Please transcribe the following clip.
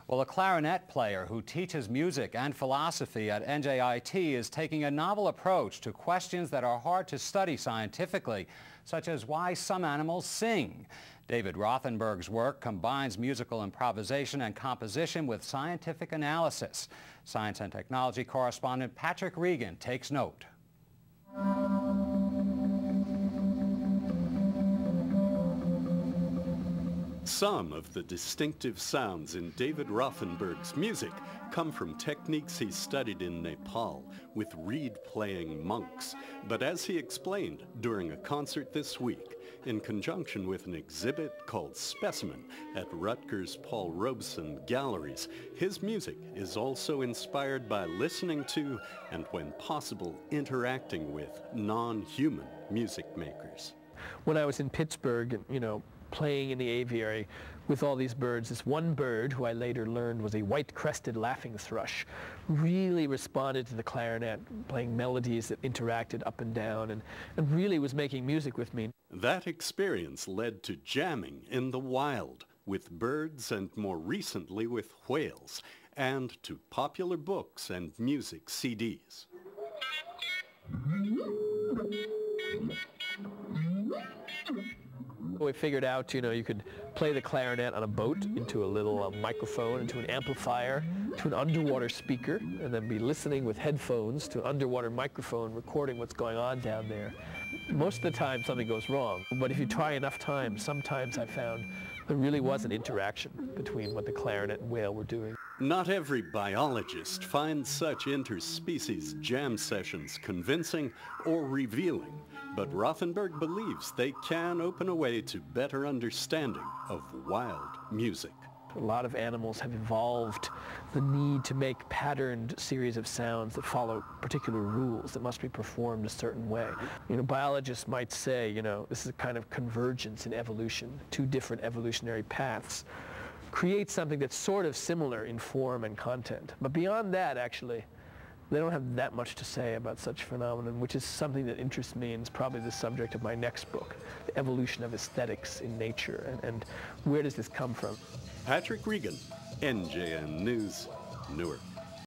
Well, a clarinet player who teaches music and philosophy at NJIT is taking a novel approach to questions that are hard to study scientifically, such as why some animals sing. David Rothenberg's work combines musical improvisation and composition with scientific analysis. Science and technology correspondent Patrick Regan takes note. Some of the distinctive sounds in David Rothenberg's music come from techniques he studied in Nepal with reed-playing monks. But as he explained during a concert this week, in conjunction with an exhibit called Specimen at Rutgers Paul Robeson Galleries, his music is also inspired by listening to and, when possible, interacting with non-human music makers. When I was in Pittsburgh, playing in the aviary with all these birds, this one bird, who I later learned was a white-crested laughing thrush, really responded to the clarinet, playing melodies that interacted up and down, and really was making music with me. That experience led to jamming in the wild with birds and more recently with whales, and to popular books and music CDs. We figured out, you could play the clarinet on a boat into a little microphone, into an amplifier, to an underwater speaker, and then be listening with headphones to an underwater microphone recording what's going on down there. Most of the time something goes wrong, but if you try enough times, sometimes I found there really was an interaction between what the clarinet and whale were doing. Not every biologist finds such interspecies jam sessions convincing or revealing, but Rothenberg believes they can open a way to better understanding of wild music. A lot of animals have evolved the need to make patterned series of sounds that follow particular rules that must be performed a certain way. Biologists might say, this is a kind of convergence in evolution. Two different evolutionary paths create something that's sort of similar in form and content. But beyond that, actually, they don't have that much to say about such phenomenon, which is something that interests me and is probably the subject of my next book, the evolution of aesthetics in nature, and where does this come from? Patrick Regan, NJN News, Newark.